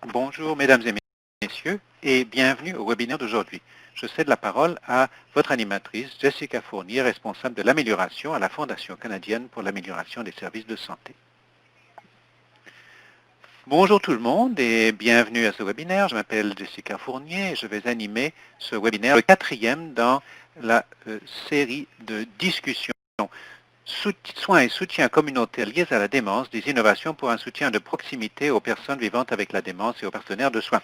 Bonjour mesdames et messieurs et bienvenue au webinaire d'aujourd'hui. Je cède la parole à votre animatrice Jessica Fournier, responsable de l'amélioration à la Fondation canadienne pour l'amélioration des services de santé. Bonjour tout le monde et bienvenue à ce webinaire. Je m'appelle Jessica Fournier et je vais animer ce webinaire, le quatrième dans la série de discussions soins et soutien communautaire liés à la démence, des innovations pour un soutien de proximité aux personnes vivant avec la démence et aux partenaires de soins.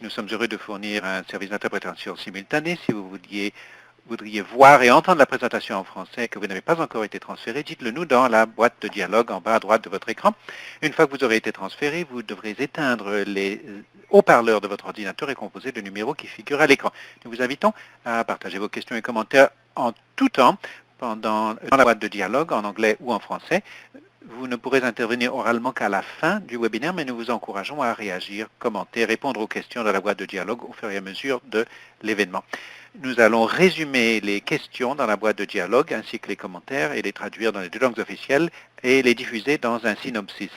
Nous sommes heureux de fournir un service d'interprétation simultanée. Si vous voudriez voir et entendre la présentation en français et que vous n'avez pas encore été transféré, dites-le nous dans la boîte de dialogue en bas à droite de votre écran. Une fois que vous aurez été transféré, vous devrez éteindre les haut-parleurs de votre ordinateur et composer le numéro qui figure à l'écran. Nous vous invitons à partager vos questions et commentaires en tout temps dans la boîte de dialogue en anglais ou en français. Vous ne pourrez intervenir oralement qu'à la fin du webinaire, mais nous vous encourageons à réagir, commenter, répondre aux questions dans la boîte de dialogue au fur et à mesure de l'événement. Nous allons résumer les questions dans la boîte de dialogue ainsi que les commentaires et les traduire dans les deux langues officielles et les diffuser dans un synopsis.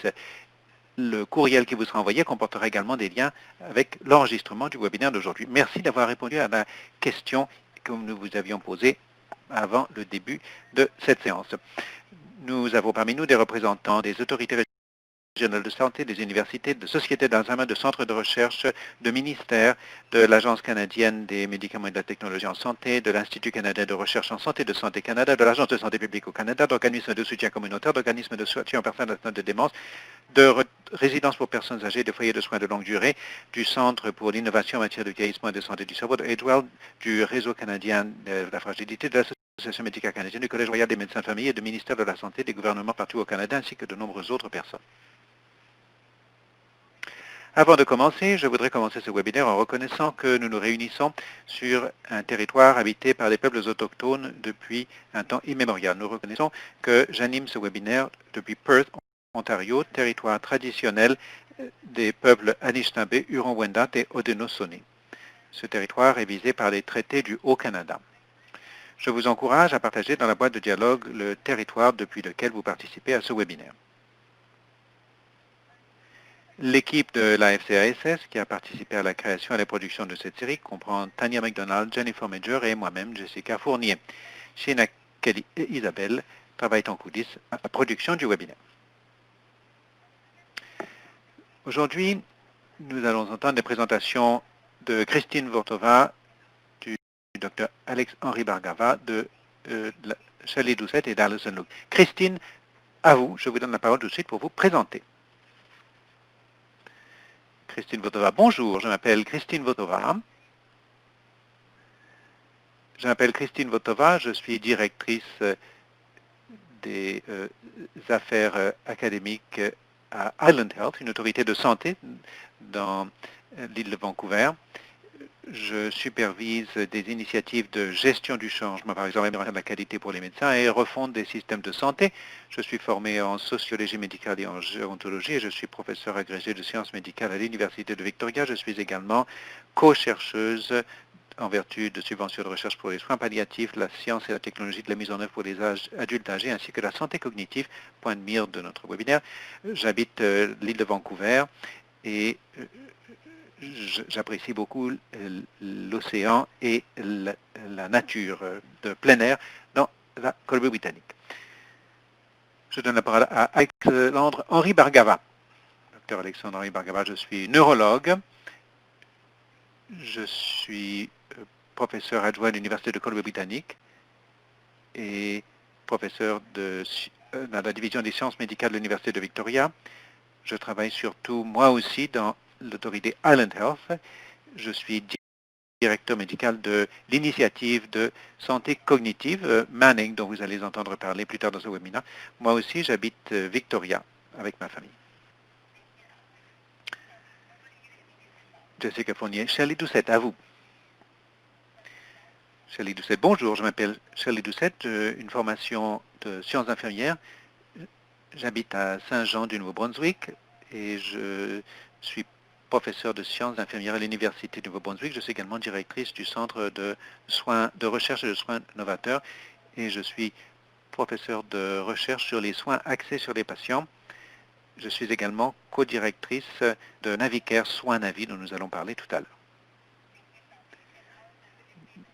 Le courriel qui vous sera envoyé comportera également des liens avec l'enregistrement du webinaire d'aujourd'hui. Merci d'avoir répondu à la question que nous vous avions posée avant le début de cette séance. Nous avons parmi nous des représentants des autorités régionales de santé, des universités, de sociétés d'examen, de centres de recherche, de ministères, de l'Agence canadienne des médicaments et de la technologie en santé, de l'Institut canadien de recherche en santé, de Santé Canada, de l'Agence de santé publique au Canada, d'organismes de soutien communautaire, d'organismes de soutien aux personnes atteintes de démence, de résidences pour personnes âgées, de foyers de soins de longue durée, du Centre pour l'innovation en matière de vieillissement et de santé du cerveau, de Edgewell, du Réseau canadien de la fragilité, de l'Association médicale canadienne, du Collège royal des médecins de famille et du ministère de la Santé, des gouvernements partout au Canada, ainsi que de nombreuses autres personnes. Avant de commencer, je voudrais commencer ce webinaire en reconnaissant que nous nous réunissons sur un territoire habité par des peuples autochtones depuis un temps immémorial. Nous reconnaissons que j'anime ce webinaire depuis Perth, Ontario, territoire traditionnel des peuples Anishinaabe, Huron-Wendat et Haudenosaunee. Ce territoire est visé par les traités du Haut-Canada. Je vous encourage à partager dans la boîte de dialogue le territoire depuis lequel vous participez à ce webinaire. L'équipe de la FCASS qui a participé à la création et à la production de cette série comprend Tania McDonald, Jennifer Major et moi-même, Jessica Fournier. Sheena Kelly et Isabelle travaillent en coulisses à la production du webinaire. Aujourd'hui, nous allons entendre des présentations de Christine Vortova, du Dr Alex-Henri Bargava, de Shelley Doucette et d'Alison Luke. Christine, à vous, je vous donne la parole tout de suite pour vous présenter. Christine Vortova, bonjour, je m'appelle Christine Vortova. Je m'appelle Christine Vortova, je suis directrice des affaires académiques à Island Health, une autorité de santé dans l'île de Vancouver. Je supervise des initiatives de gestion du changement, par exemple amélioration de la qualité pour les médecins et refonte des systèmes de santé. Je suis formé en sociologie médicale et en gérontologie et je suis professeur agrégé de sciences médicales à l'Université de Victoria. Je suis également co-chercheuse en vertu de subventions de recherche pour les soins palliatifs, la science et la technologie de la mise en œuvre pour les adultes âgés, ainsi que la santé cognitive, point de mire de notre webinaire. J'habite l'île de Vancouver et j'apprécie beaucoup l'océan et la nature de plein air dans la Colombie-Britannique. Je donne la parole à Alexandre-Henri Bargava. Docteur Alexandre-Henri Bargava, je suis neurologue. Je suis professeur adjoint à l'Université de Colombie-Britannique et professeur dans la division des sciences médicales de l'Université de Victoria. Je travaille surtout, moi aussi, dans l'autorité Island Health. Je suis directeur médical de l'initiative de santé cognitive, Manning, dont vous allez entendre parler plus tard dans ce webinaire. Moi aussi, j'habite Victoria avec ma famille. Jessica Fournier. Shelley Doucette, à vous. Shelley Doucette, bonjour, je m'appelle Shelley Doucette, une formation de sciences infirmières. J'habite à Saint-Jean du Nouveau-Brunswick et je suis professeur de sciences infirmières à l'Université du Nouveau-Brunswick. Je suis également directrice du Centre de recherche et de soins novateurs et je suis professeur de recherche sur les soins axés sur les patients. Je suis également co-directrice de Navicare Soins à vie dont nous allons parler tout à l'heure.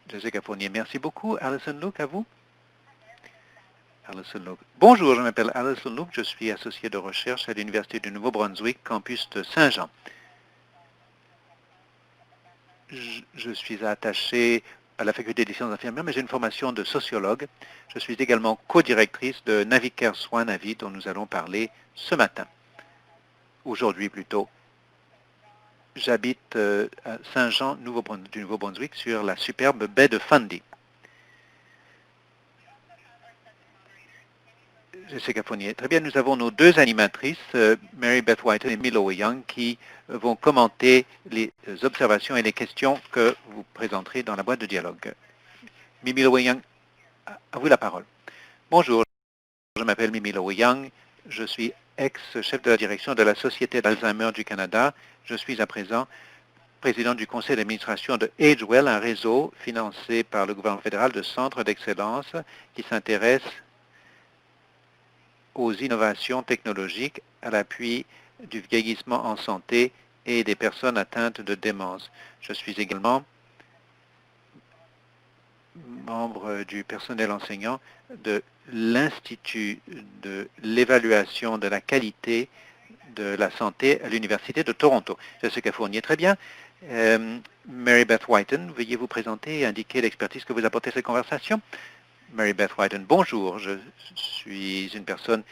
Jessica Fournier, merci beaucoup. Alison Luke, à vous. Alison Luke. Bonjour, je m'appelle Alison Luke, je suis associée de recherche à l'Université du Nouveau-Brunswick, campus de Saint-Jean. Je suis attaché à la faculté des sciences infirmières, mais j'ai une formation de sociologue. Je suis également co-directrice de Navicare Soins à vie dont nous allons parler ce matin. Aujourd'hui plutôt. J'habite à Saint-Jean du Nouveau-Brunswick sur la superbe baie de Fundy. Jessica Fournier. Très bien, nous avons nos deux animatrices, Mary Beth Whiten et Milo Young, qui vont commenter les observations et les questions que vous présenterez dans la boîte de dialogue. Milo Young, à vous la parole. Bonjour, je m'appelle Milo Young, je suis ex-chef de la direction de la Société d'Alzheimer du Canada. Je suis à présent président du conseil d'administration de AgeWell, un réseau financé par le gouvernement fédéral de centres d'excellence qui s'intéresse aux innovations technologiques à l'appui du vieillissement en santé et des personnes atteintes de démence. Je suis également membre du personnel enseignant de l'Institut de l'évaluation de la qualité de la santé à l'Université de Toronto. Jessica Fournier, très bien. Mary Beth Whiten, veuillez vous présenter et indiquer l'expertise que vous apportez à cette conversation. Mary Beth Whiten, bonjour. Je suis une personne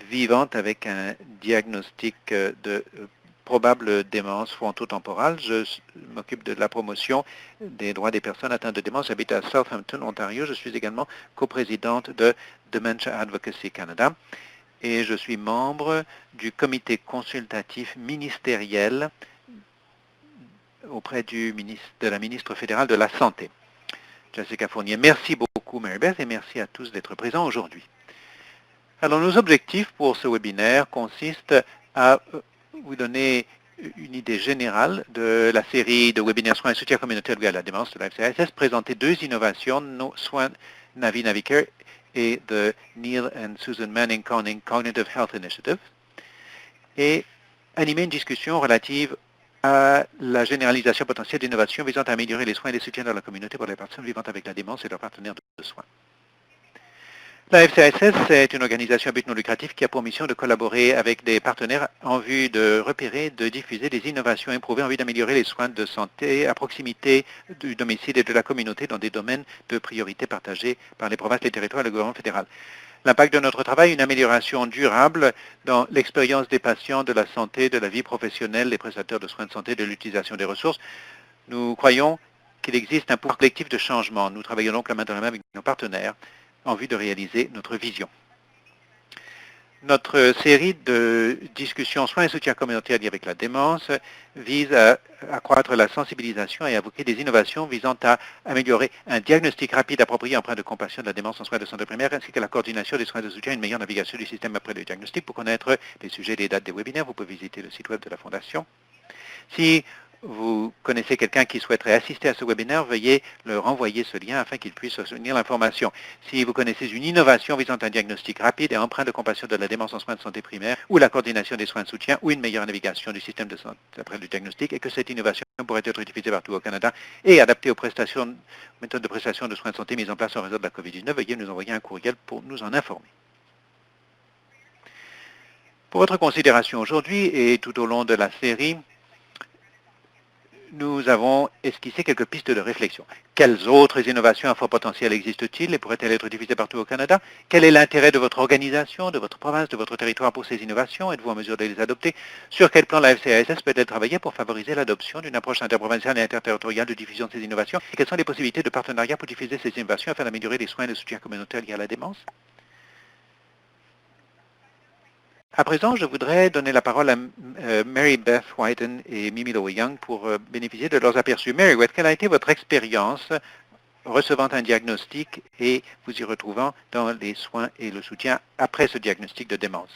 vivante avec un diagnostic de probable démence frontotemporale. Je m'occupe de la promotion des droits des personnes atteintes de démence. J'habite à Southampton, Ontario. Je suis également coprésidente de Dementia Advocacy Canada et je suis membre du comité consultatif ministériel auprès de la ministre fédérale de la Santé. Jessica Fournier, merci beaucoup Mary-Beth et merci à tous d'être présents aujourd'hui. Alors nos objectifs pour ce webinaire consistent à vous donner une idée générale de la série de webinaires soins et soutien communautaire liés à la démence de la FCSS, présenter deux innovations, nos soins Navicare et de Neil and Susan Manning Conning Cognitive Health Initiative, et animer une discussion relative à la généralisation potentielle d'innovations visant à améliorer les soins et les soutiens dans la communauté pour les personnes vivant avec la démence et leurs partenaires de soins. La FCSS est une organisation à but non lucratif qui a pour mission de collaborer avec des partenaires en vue de repérer, de diffuser des innovations éprouvées en vue d'améliorer les soins de santé à proximité du domicile et de la communauté dans des domaines de priorité partagés par les provinces, les territoires et le gouvernement fédéral. L'impact de notre travail, une amélioration durable dans l'expérience des patients, de la santé, de la vie professionnelle, des prestataires de soins de santé, de l'utilisation des ressources. Nous croyons qu'il existe un pouvoir collectif de changement. Nous travaillons donc la main dans la main avec nos partenaires en vue de réaliser notre vision. Notre série de discussions soins et soutien communautaire liés avec la démence vise à accroître la sensibilisation et à évoquer des innovations visant à améliorer un diagnostic rapide approprié empreint de compassion de la démence en soins de santé primaire ainsi que la coordination des soins de soutien et une meilleure navigation du système après le diagnostic. Pour connaître les sujets et les dates des webinaires, vous pouvez visiter le site web de la Fondation. Si vous connaissez quelqu'un qui souhaiterait assister à ce webinaire, veuillez leur envoyer ce lien afin qu'il puisse soutenir l'information. Si vous connaissez une innovation visant un diagnostic rapide et empreint de compassion de la démence en soins de santé primaire ou la coordination des soins de soutien ou une meilleure navigation du système de santé après le diagnostic et que cette innovation pourrait être utilisée partout au Canada et adaptée aux méthodes de prestation de soins de santé mises en place en raison de la COVID-19, veuillez nous envoyer un courriel pour nous en informer. Pour votre considération aujourd'hui et tout au long de la série, nous avons esquissé quelques pistes de réflexion. Quelles autres innovations à fort potentiel existent-ils et pourraient-elles être diffusées partout au Canada? Quel est l'intérêt de votre organisation, de votre province, de votre territoire pour ces innovations? Êtes-vous en mesure de les adopter? Sur quel plan la FCSS peut-elle travailler pour favoriser l'adoption d'une approche interprovinciale et interterritoriale de diffusion de ces innovations? Et quelles sont les possibilités de partenariat pour diffuser ces innovations afin d'améliorer les soins et le soutien communautaire liés à la démence? À présent, je voudrais donner la parole à Mary Beth Whiten et Mimilo Young pour bénéficier de leurs aperçus. Mary Beth, quelle a été votre expérience recevant un diagnostic et vous y retrouvant dans les soins et le soutien après ce diagnostic de démence?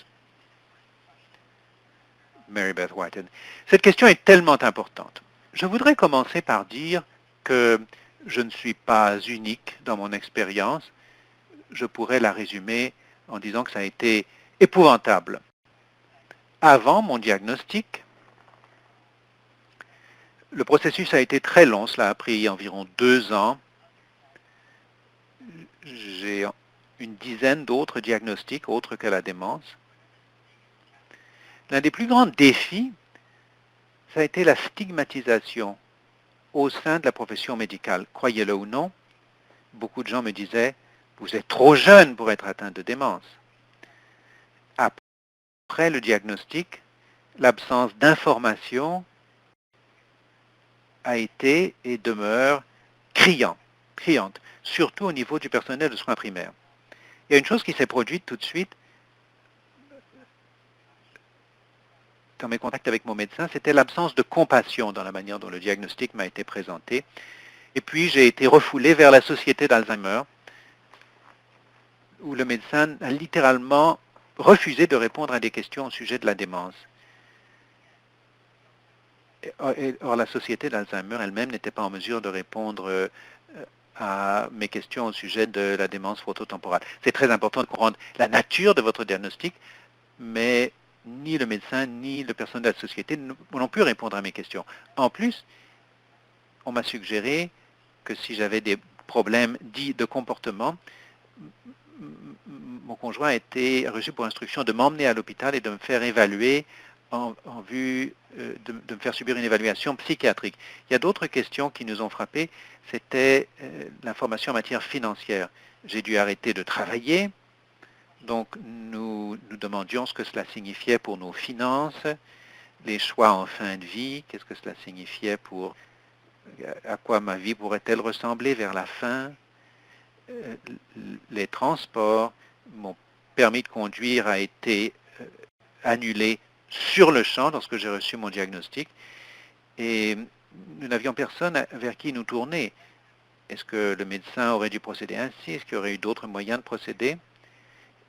Mary Beth Whiten. Cette question est tellement importante. Je voudrais commencer par dire que je ne suis pas unique dans mon expérience. Je pourrais la résumer en disant que ça a été épouvantable avant mon diagnostic. Le processus a été très long, cela a pris environ 2 ans. J'ai une dizaine d'autres diagnostics autres que la démence. L'un des plus grands défis, ça a été la stigmatisation au sein de la profession médicale. Croyez-le ou non, beaucoup de gens me disaient « Vous êtes trop jeune pour être atteint de démence ». Après le diagnostic, l'absence d'information a été et demeure criante, surtout au niveau du personnel de soins primaires. Il y a une chose qui s'est produite tout de suite dans mes contacts avec mon médecin, c'était l'absence de compassion dans la manière dont le diagnostic m'a été présenté. Et puis, j'ai été refoulé vers la Société d'Alzheimer, où le médecin a littéralement refusé de répondre à des questions au sujet de la démence. Or, la Société d'Alzheimer elle-même n'était pas en mesure de répondre à mes questions au sujet de la démence frontotemporale. C'est très important de comprendre la nature de votre diagnostic, mais ni le médecin ni le personnel de la société n'ont pu répondre à mes questions. En plus, on m'a suggéré que si j'avais des problèmes dits de comportement, mon conjoint a été reçu pour instruction de m'emmener à l'hôpital et de me faire évaluer en vue de me faire subir une évaluation psychiatrique. Il y a d'autres questions qui nous ont frappés, c'était l'information en matière financière. J'ai dû arrêter de travailler, donc nous demandions ce que cela signifiait pour nos finances, les choix en fin de vie, qu'est-ce que cela signifiait pour à quoi ma vie pourrait-elle ressembler vers la fin, les transports, mon permis de conduire a été annulé sur le champ lorsque j'ai reçu mon diagnostic et nous n'avions personne vers qui nous tourner. Est-ce que le médecin aurait dû procéder ainsi? Est-ce qu'il y aurait eu d'autres moyens de procéder?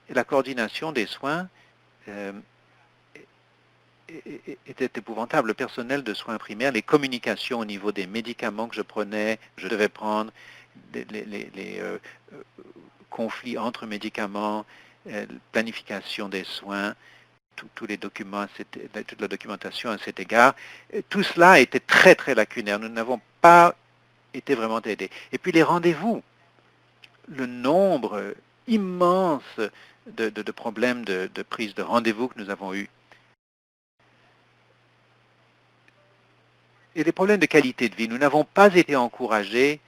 Et la coordination des soins était épouvantable. Le personnel de soins primaires, les communications au niveau des médicaments que je prenais, je devais prendre, les conflits entre médicaments, planification des soins, tous les documents, toute la documentation à cet égard, tout cela était très, très lacunaire. Nous n'avons pas été vraiment aidés. Et puis les rendez-vous, le nombre immense de problèmes de prise de rendez-vous que nous avons eus. Et des problèmes de qualité de vie. Nous n'avons pas été encouragés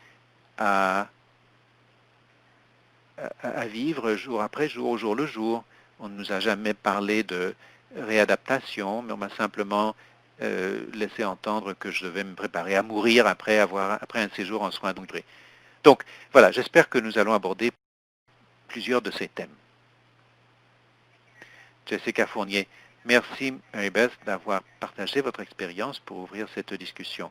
à vivre jour après jour, jour le jour. On ne nous a jamais parlé de réadaptation, mais on m'a simplement laissé entendre que je devais me préparer à mourir après un séjour en soins de longue durée. Donc, voilà, j'espère que nous allons aborder plusieurs de ces thèmes. Jessica Fournier, merci Mary-Beth d'avoir partagé votre expérience pour ouvrir cette discussion.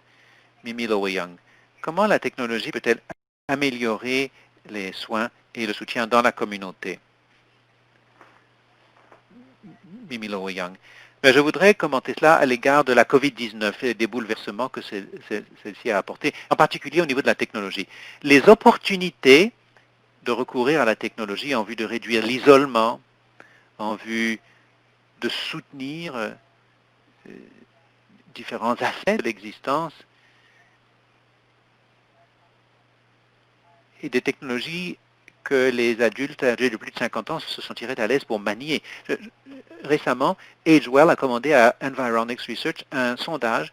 Mimi Lowe-Young, comment la technologie peut-elle améliorer les soins et le soutien dans la communauté? Mimi Lowe-Young. Je voudrais commenter cela à l'égard de la COVID-19 et des bouleversements que celle-ci a apportés, en particulier au niveau de la technologie. Les opportunités de recourir à la technologie en vue de réduire l'isolement, en vue de soutenir différents aspects de l'existence et des technologies que les adultes âgés de plus de 50 ans se sentiraient à l'aise pour manier. Récemment, AgeWell a commandé à Environics Research un sondage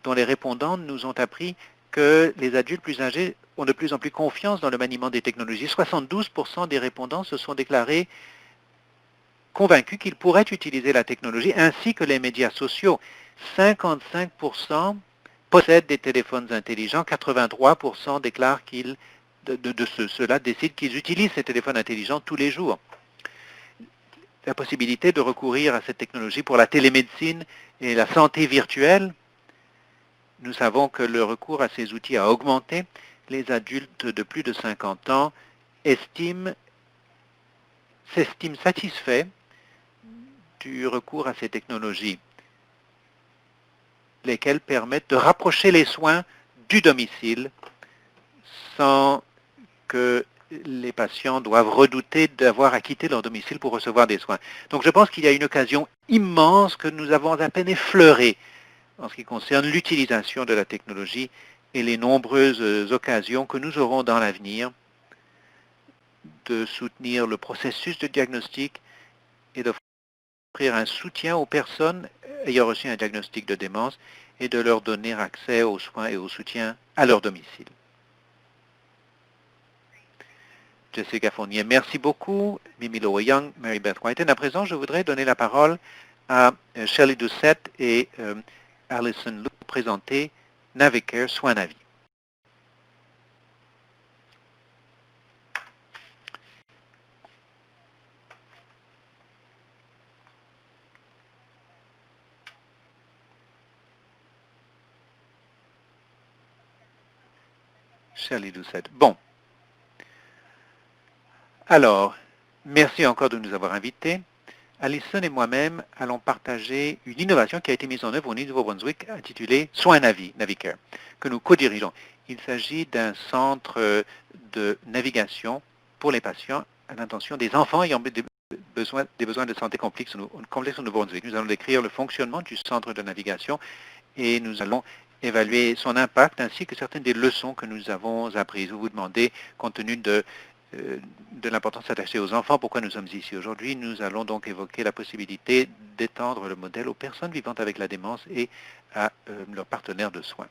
dont les répondants nous ont appris que les adultes plus âgés ont de plus en plus confiance dans le maniement des technologies. 72% des répondants se sont déclarés convaincus qu'ils pourraient utiliser la technologie ainsi que les médias sociaux. 55% possèdent des téléphones intelligents, 83% déclarent qu'ils ceux-là décident qu'ils utilisent ces téléphones intelligents tous les jours. La possibilité de recourir à cette technologie pour la télémédecine et la santé virtuelle, nous savons que le recours à ces outils a augmenté. Les adultes de plus de 50 ans s'estiment satisfaits du recours à ces technologies, lesquelles permettent de rapprocher les soins du domicile sans que les patients doivent redouter d'avoir à quitter leur domicile pour recevoir des soins. Donc je pense qu'il y a une occasion immense que nous avons à peine effleurée en ce qui concerne l'utilisation de la technologie et les nombreuses occasions que nous aurons dans l'avenir de soutenir le processus de diagnostic et d'offrir un soutien aux personnes ayant reçu un diagnostic de démence et de leur donner accès aux soins et au soutien à leur domicile. Jessica Fournier, merci beaucoup. Mimi Lowe-Young, Mary Beth Whiten. À présent, je voudrais donner la parole à Shelley Doucette et Alison Lou pour présenter Navicare Soins à vie. Shelley Doucette. Bon. Alors, merci encore de nous avoir invités. Alison et moi-même allons partager une innovation qui a été mise en œuvre au Nouveau-Brunswick intitulée Soins à vie, Navicare, que nous co-dirigeons. Il s'agit d'un centre de navigation pour les patients à l'intention des enfants ayant des besoins de santé complexes au Nouveau-Brunswick. Nous allons décrire le fonctionnement du centre de navigation et nous allons évaluer son impact ainsi que certaines des leçons que nous avons apprises. Vous vous demandez, compte tenu de l'importance attachée aux enfants, pourquoi nous sommes ici aujourd'hui. Nous allons donc évoquer la possibilité d'étendre le modèle aux personnes vivant avec la démence et à leurs partenaires de soins.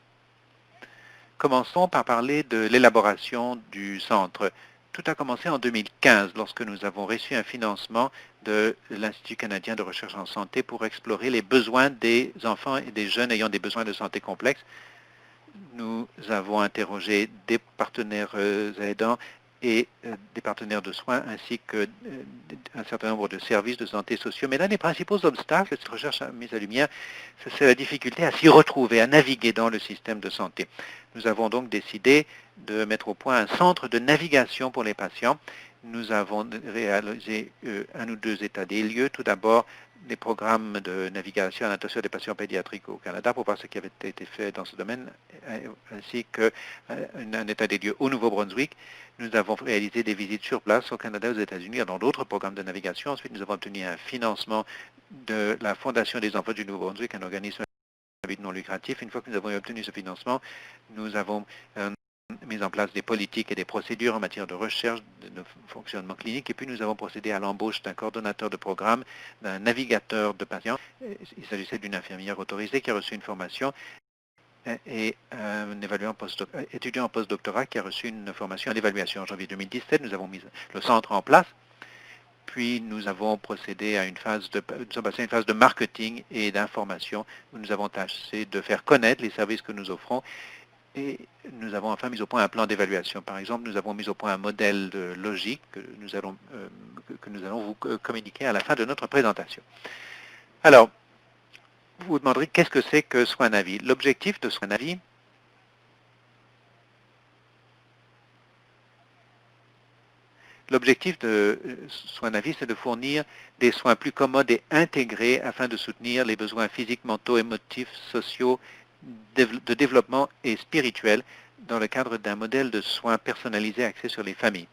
Commençons par parler de l'élaboration du centre. Tout a commencé en 2015 lorsque nous avons reçu un financement de l'Institut canadien de recherche en santé pour explorer les besoins des enfants et des jeunes ayant des besoins de santé complexes. Nous avons interrogé des partenaires aidants et des partenaires de soins ainsi qu'un certain nombre de services de santé sociaux. Mais l'un des principaux obstacles que cette recherche a mis à lumière, c'est la difficulté à s'y retrouver, à naviguer dans le système de santé. Nous avons donc décidé de mettre au point un centre de navigation pour les patients. Nous avons réalisé un ou deux états des lieux. Tout d'abord, des programmes de navigation à l'intention des patients pédiatriques au Canada pour voir ce qui avait été fait dans ce domaine, ainsi qu'un état des lieux au Nouveau-Brunswick. Nous avons réalisé des visites sur place au Canada, aux États-Unis, et dans d'autres programmes de navigation. Ensuite, nous avons obtenu un financement de la Fondation des enfants du Nouveau-Brunswick, un organisme non lucratif. Une fois que nous avons obtenu ce financement, nous avons mis en place des politiques et des procédures en matière de recherche, de fonctionnement clinique, et puis nous avons procédé à l'embauche d'un coordonnateur de programme, d'un navigateur de patients. Il s'agissait d'une infirmière autorisée qui a reçu une formation et un étudiant en postdoctorat qui a reçu une formation en évaluation. En janvier 2017, nous avons mis le centre en place, puis nous avons procédé à nous sommes passés à une phase de marketing et d'information où nous avons tâché de faire connaître les services que nous offrons. Et nous avons enfin mis au point un plan d'évaluation. Par exemple, nous avons mis au point un modèle de logique que nous allons vous communiquer à la fin de notre présentation. Alors, vous vous demanderez qu'est-ce que c'est que Soins à vie. L'objectif de Soins à vie, L'objectif de Soins à vie, c'est de fournir des soins plus commodes et intégrés afin de soutenir les besoins physiques, mentaux, émotifs, sociaux, de développement et spirituels dans le cadre d'un modèle de soins personnalisés axé sur les familles.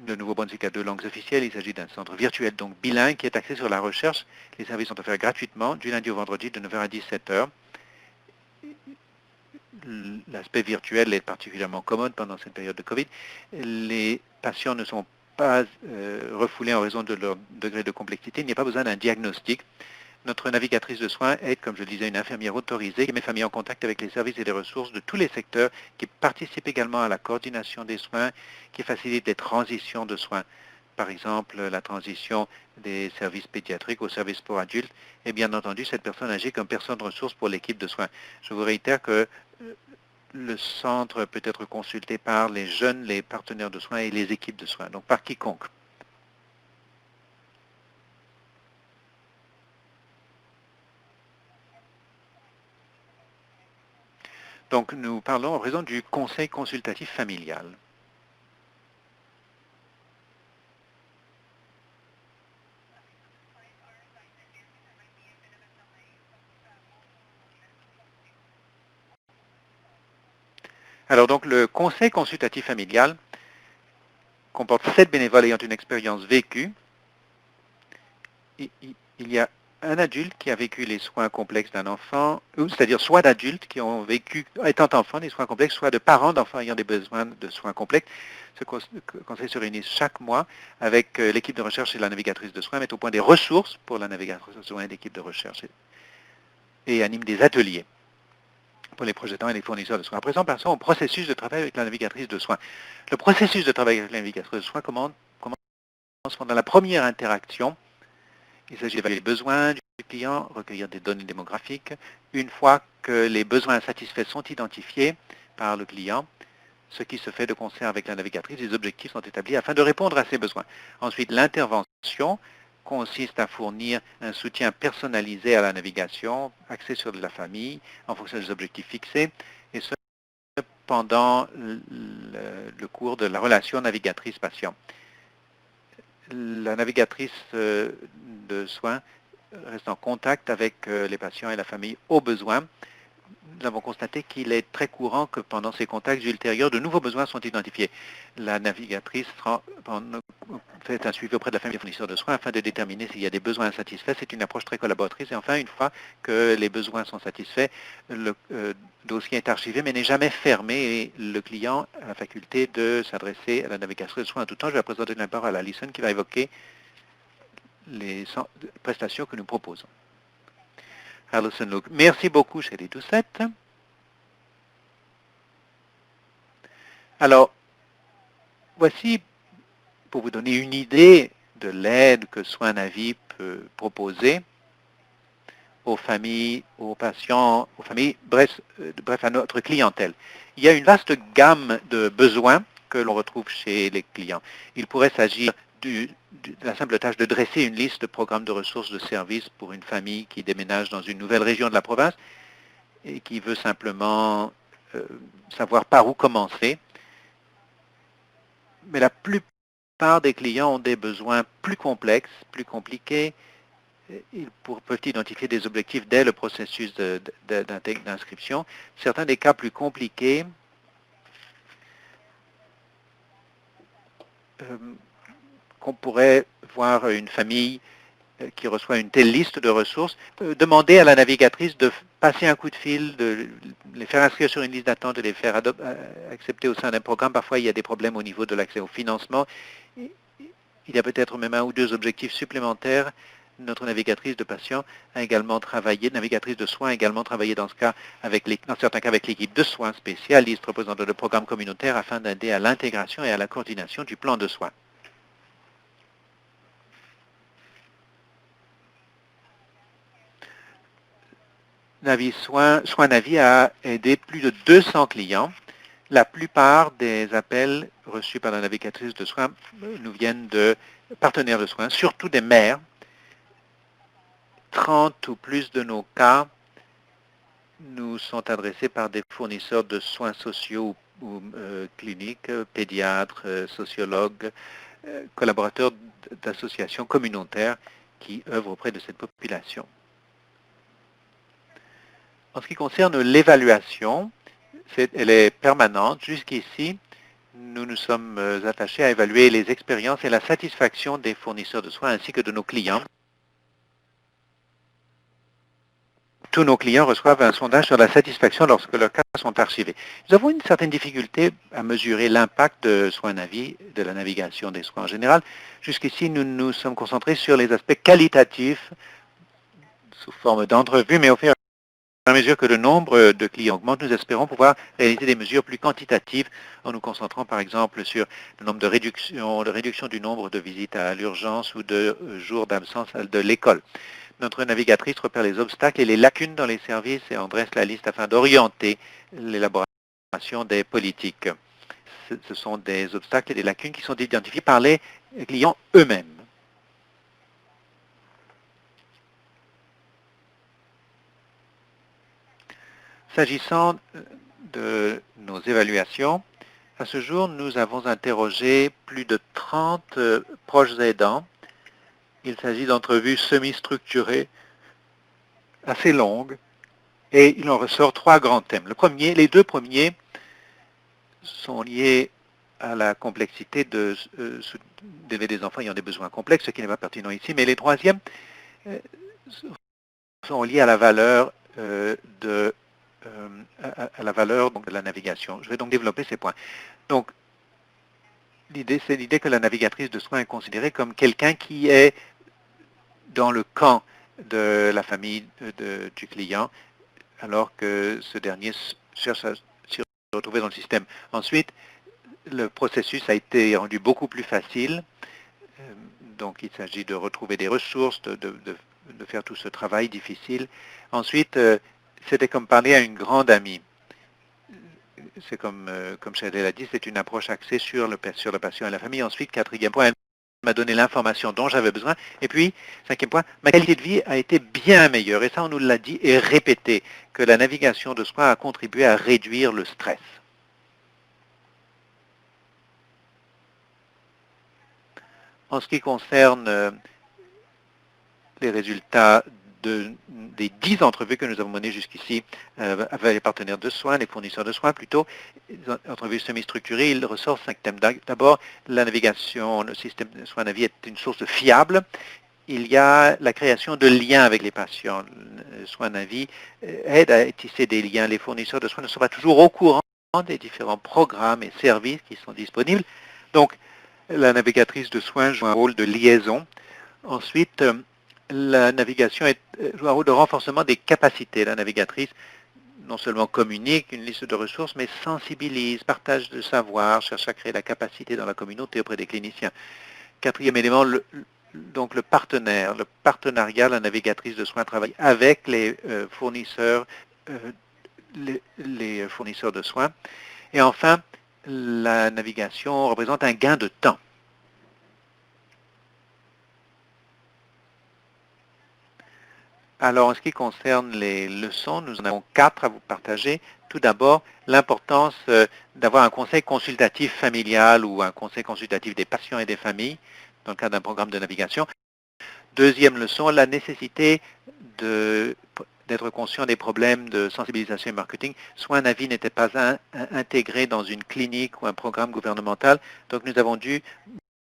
Le Nouveau-Brunswick a 2 langues officielles. Il s'agit d'un centre virtuel, donc bilingue, qui est axé sur la recherche. Les services sont offerts gratuitement du lundi au vendredi de 9h à 17h. L'aspect virtuel est particulièrement commode pendant cette période de COVID. Les patients ne sont pas refoulés en raison de leur degré de complexité. Il n'y a pas besoin d'un diagnostic. Notre navigatrice de soins est, comme je le disais, une infirmière autorisée qui met famille en contact avec les services et les ressources de tous les secteurs, qui participe également à la coordination des soins, qui facilite les transitions de soins. Par exemple, la transition des services pédiatriques aux services pour adultes. Et bien entendu, cette personne agit comme personne de ressources pour l'équipe de soins. Je vous réitère que le centre peut être consulté par les jeunes, les partenaires de soins et les équipes de soins, donc par quiconque. Donc nous parlons en raison du conseil consultatif familial. Alors donc le conseil consultatif familial, comporte 7 bénévoles ayant une expérience vécue. Il y a un adulte qui a vécu les soins complexes d'un enfant, c'est-à-dire soit d'adultes qui ont vécu, étant enfants, des soins complexes, soit de parents d'enfants ayant des besoins de soins complexes. Ce conseil se réunit chaque mois avec l'équipe de recherche et la navigatrice de soins, met au point des ressources pour la navigatrice de soins et l'équipe de recherche et anime des ateliers pour les projetants et les fournisseurs de soins. À présent, passons au processus de travail avec la navigatrice de soins. Le processus de travail avec la navigatrice de soins commence pendant la première interaction. Il s'agit d'évaluer les besoins du client, recueillir des données démographiques. Une fois que les besoins insatisfaits sont identifiés par le client, ce qui se fait de concert avec la navigatrice, les objectifs sont établis afin de répondre à ces besoins. Ensuite, l'intervention consiste à fournir un soutien personnalisé à la navigation, axé sur la famille, en fonction des objectifs fixés, et ce pendant le cours de la relation navigatrice-patient. La navigatrice de soins reste en contact avec les patients et la famille au besoin. Nous avons constaté qu'il est très courant que pendant ces contacts ultérieurs, de nouveaux besoins sont identifiés. La navigatrice fait un suivi auprès de la famille et fournisseurs de soins afin de déterminer s'il y a des besoins insatisfaits. C'est une approche très collaboratrice. Et enfin, une fois que les besoins sont satisfaits, le dossier est archivé mais n'est jamais fermé et le client a la faculté de s'adresser à la navigatrice de soins en tout temps. Je vais présenter la parole à Alison qui va évoquer les prestations que nous proposons. Alison Luke. Merci beaucoup, Shelley Doucette. Alors, voici, pour vous donner une idée de l'aide que Soins Navi peut proposer aux familles, aux patients, aux familles, bref à notre clientèle. Il y a une vaste gamme de besoins que l'on retrouve chez les clients. Il pourrait s'agir de la simple tâche de dresser une liste de programmes de ressources de services pour une famille qui déménage dans une nouvelle région de la province et qui veut simplement savoir par où commencer. Mais la plupart des clients ont des besoins plus complexes, plus compliqués. Ils peuvent identifier des objectifs dès le processus d'inscription. Certains des cas plus compliqués qu'on pourrait voir une famille qui reçoit une telle liste de ressources, demander à la navigatrice de passer un coup de fil, de les faire inscrire sur une liste d'attente, de les faire accepter au sein d'un programme. Parfois, il y a des problèmes au niveau de l'accès au financement. Il y a peut-être même un ou deux objectifs supplémentaires. Notre navigatrice de patients a également travaillé, navigatrice de soins a également travaillé dans certains cas avec l'équipe de soins spécialistes représentant le programme communautaire afin d'aider à l'intégration et à la coordination du plan de soins. Soins Navi a aidé plus de 200 clients. La plupart des appels reçus par la navigatrice de soins nous viennent de partenaires de soins, surtout des mères. 30 ou plus de nos cas nous sont adressés par des fournisseurs de soins sociaux ou cliniques, pédiatres, sociologues, collaborateurs d'associations communautaires qui œuvrent auprès de cette population. En ce qui concerne l'évaluation, elle est permanente. Jusqu'ici, nous nous sommes attachés à évaluer les expériences et la satisfaction des fournisseurs de soins ainsi que de nos clients. Tous nos clients reçoivent un sondage sur la satisfaction lorsque leurs cas sont archivés. Nous avons une certaine difficulté à mesurer l'impact de Soins Navi, de la navigation des soins en général. Jusqu'ici, nous nous sommes concentrés sur les aspects qualitatifs sous forme d'entrevue, mais au fur et à mesure que le nombre de clients augmente, nous espérons pouvoir réaliser des mesures plus quantitatives en nous concentrant par exemple sur le nombre de réduction du nombre de visites à l'urgence ou de jours d'absence de l'école. Notre navigatrice repère les obstacles et les lacunes dans les services et en dresse la liste afin d'orienter l'élaboration des politiques. Ce sont des obstacles et des lacunes qui sont identifiés par les clients eux-mêmes. S'agissant de nos évaluations, à ce jour, nous avons interrogé plus de 30 proches aidants. Il s'agit d'entrevues semi-structurées, assez longues, et il en ressort 3 grands thèmes. Les 2 premiers sont liés à la complexité d'élever des enfants ayant des besoins complexes, ce qui n'est pas pertinent ici. Mais les troisièmes sont liés à la valeur à la valeur donc, de la navigation. Je vais donc développer ces points. Donc, c'est l'idée que la navigatrice de soins est considérée comme quelqu'un qui est dans le camp de la famille du client, alors que ce dernier cherche à s'y retrouver dans le système. Ensuite, le processus a été rendu beaucoup plus facile. Donc, il s'agit de retrouver des ressources, de faire tout ce travail difficile. Ensuite, c'était comme parler à une grande amie. C'est comme Shadé l'a dit, c'est une approche axée sur le patient et la famille. Ensuite, quatrième point, elle m'a donné l'information dont j'avais besoin. Et puis, cinquième point, ma qualité de vie a été bien meilleure. Et ça, on nous l'a dit et répété, que la navigation de soins a contribué à réduire le stress. En ce qui concerne les résultats des 10 entrevues que nous avons menées jusqu'ici avec les partenaires de soins, les fournisseurs de soins plutôt, entrevues semi-structurées, il ressort 5 thèmes. D'abord, la navigation, le système de soins Navi est une source fiable. Il y a la création de liens avec les patients. Le soin Navi aide à tisser des liens. Les fournisseurs de soins ne sont pas toujours au courant des différents programmes et services qui sont disponibles. Donc, la navigatrice de soins joue un rôle de liaison. Ensuite, la navigation joue un rôle de renforcement des capacités. La navigatrice non seulement communique une liste de ressources, mais sensibilise, partage de savoir, cherche à créer la capacité dans la communauté auprès des cliniciens. Quatrième élément, donc le partenariat, la navigatrice de soins travaille avec les fournisseurs, les fournisseurs de soins. Et enfin, la navigation représente un gain de temps. Alors, en ce qui concerne les leçons, nous en avons 4 à vous partager. Tout d'abord, l'importance d'avoir un conseil consultatif familial ou un conseil consultatif des patients et des familles dans le cadre d'un programme de navigation. Deuxième leçon, la nécessité d'être conscient des problèmes de sensibilisation et marketing. Soin Navi n'était pas intégré dans une clinique ou un programme gouvernemental, donc nous avons dû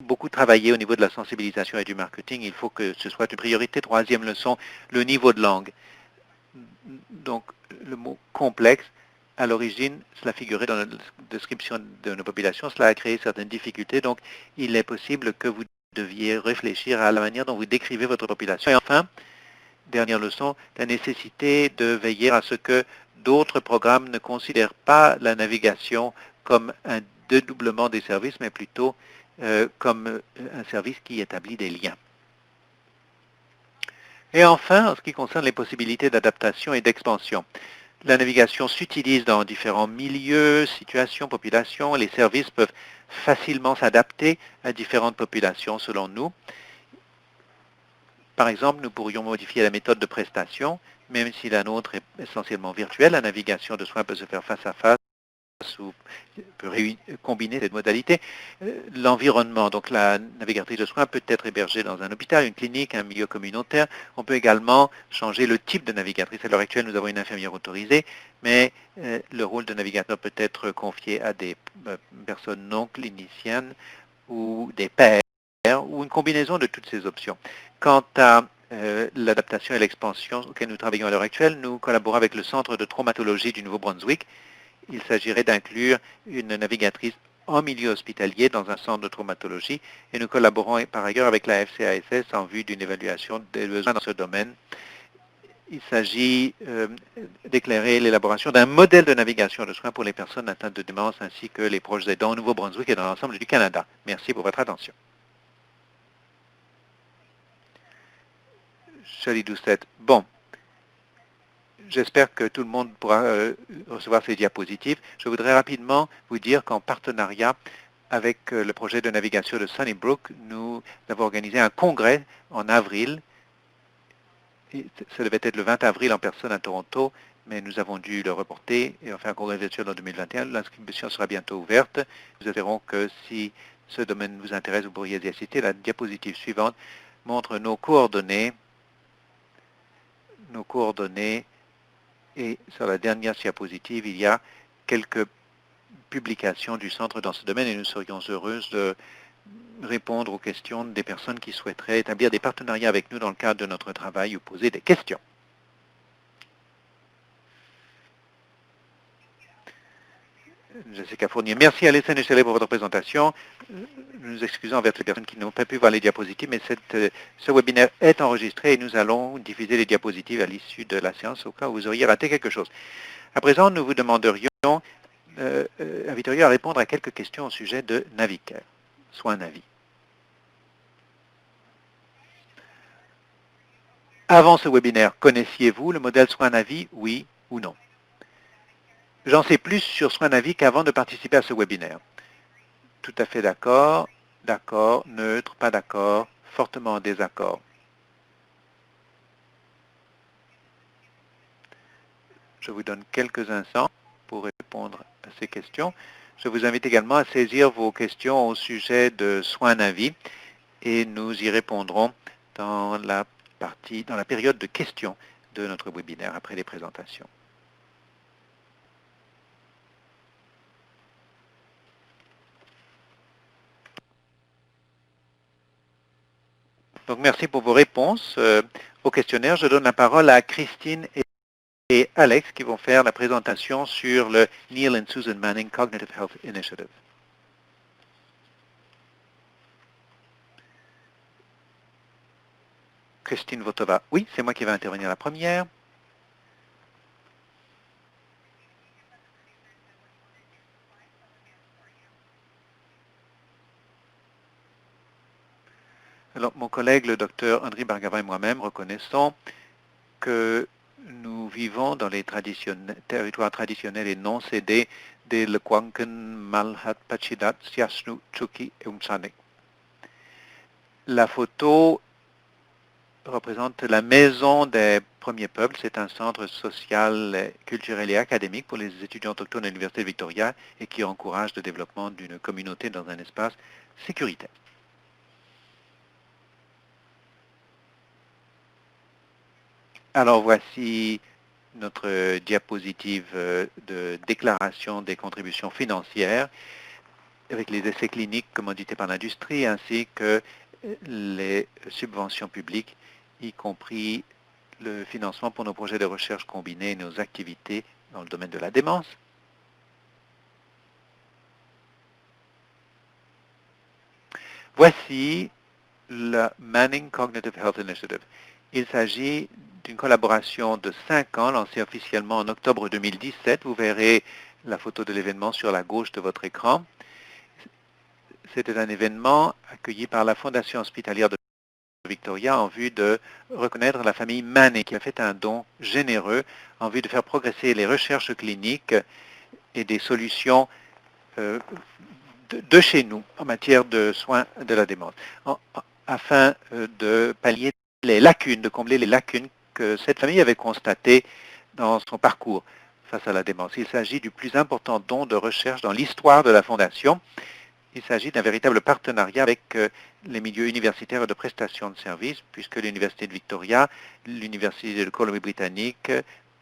beaucoup travailler au niveau de la sensibilisation et du marketing. Il faut que ce soit une priorité. Troisième leçon, le niveau de langue. Donc, le mot complexe, à l'origine, cela figurait dans la description de nos populations. Cela a créé certaines difficultés. Donc, il est possible que vous deviez réfléchir à la manière dont vous décrivez votre population. Et enfin, dernière leçon, la nécessité de veiller à ce que d'autres programmes ne considèrent pas la navigation comme un dédoublement des services, mais plutôt comme un service qui établit des liens. Et enfin, en ce qui concerne les possibilités d'adaptation et d'expansion, la navigation s'utilise dans différents milieux, situations, populations. Les services peuvent facilement s'adapter à différentes populations selon nous. Par exemple, nous pourrions modifier la méthode de prestation, même si la nôtre est essentiellement virtuelle. La navigation de soins peut se faire face à face ou peut combiner cette modalité. L'environnement, donc la navigatrice de soins peut être hébergée dans un hôpital, une clinique, un milieu communautaire. On peut également changer le type de navigatrice. À l'heure actuelle, nous avons une infirmière autorisée, mais le rôle de navigateur peut être confié à des personnes non cliniciennes ou des pairs ou une combinaison de toutes ces options. Quant à l'adaptation et l'expansion auxquelles nous travaillons à l'heure actuelle, nous collaborons avec le Centre de traumatologie du Nouveau-Brunswick. Il s'agirait d'inclure une navigatrice en milieu hospitalier dans un centre de traumatologie et nous collaborons par ailleurs avec la FCASS en vue d'une évaluation des besoins dans ce domaine. Il s'agit d'éclairer l'élaboration d'un modèle de navigation de soins pour les personnes atteintes de démence ainsi que les proches aidants au Nouveau-Brunswick et dans l'ensemble du Canada. Merci pour votre attention. Shirley Doucette. Bon. J'espère que tout le monde pourra recevoir ces diapositives. Je voudrais rapidement vous dire qu'en partenariat avec le projet de navigation de Sunnybrook, nous avons organisé un congrès en avril. Ça devait être le 20 avril en personne à Toronto, mais nous avons dû le reporter et on fait un congrès virtuel en 2021. L'inscription sera bientôt ouverte. Nous espérons que si ce domaine vous intéresse, vous pourriez y assister. La diapositive suivante montre nos coordonnées. Et sur la dernière diapositive, il y a quelques publication du Centre dans ce domaine et nous serions heureuses de répondre aux questions des personnes qui souhaiteraient établir des partenariats avec nous dans le cadre de notre travail ou poser des questions. Jessica Fournier. Merci à l'École Échelle pour votre présentation. Nous nous excusons envers les personnes qui n'ont pas pu voir les diapositives, mais ce webinaire est enregistré et nous allons diffuser les diapositives à l'issue de la séance au cas où vous auriez raté quelque chose. À présent, nous vous demanderions, inviterions à répondre à quelques questions au sujet de Navicare, soins Navi. Avant ce webinaire, connaissiez-vous le modèle soins Navi, oui ou non? J'en sais plus sur soins Navi qu'avant de participer à ce webinaire. Tout à fait d'accord, d'accord, neutre, pas d'accord, fortement en désaccord. Je vous donne quelques instants pour répondre à ces questions. Je vous invite également à saisir vos questions au sujet de soins Navi et nous y répondrons dans la période de questions de notre webinaire après les présentations. Donc merci pour vos réponses au questionnaire. Je donne la parole à Christine et Alex qui vont faire la présentation sur le Neil and Susan Manning Cognitive Health Initiative. Christine Votova. Oui, c'est moi qui vais intervenir la première. Alors, mon collègue, le docteur André Bargava et moi-même, reconnaissons que nous vivons dans les territoires traditionnels et non cédés des Lekwangken, Malhat, Pachidat, Siasnu, Chuki et Umsanik. La photo représente la maison des premiers peuples. C'est un centre social, culturel et académique pour les étudiants autochtones de l'Université de Victoria et qui encourage le développement d'une communauté dans un espace sécuritaire. Alors voici notre diapositive de déclaration des contributions financières avec les essais cliniques commandités par l'industrie ainsi que les subventions publiques, y compris le financement pour nos projets de recherche combinés et nos activités dans le domaine de la démence. Voici la Manning Cognitive Health Initiative. Il s'agit d'une collaboration de 5 ans lancée officiellement en octobre 2017. Vous verrez la photo de l'événement sur la gauche de votre écran. C'était un événement accueilli par la Fondation hospitalière de Victoria en vue de reconnaître la famille Manning qui a fait un don généreux en vue de faire progresser les recherches cliniques et des solutions de chez nous en matière de soins de la démence, afin de pallier les lacunes, de combler les lacunes que cette famille avait constatées dans son parcours face à la démence. Il s'agit du plus important don de recherche dans l'histoire de la Fondation. Il s'agit d'un véritable partenariat avec les milieux universitaires et de prestations de services, puisque l'Université de Victoria, l'Université de Colombie-Britannique,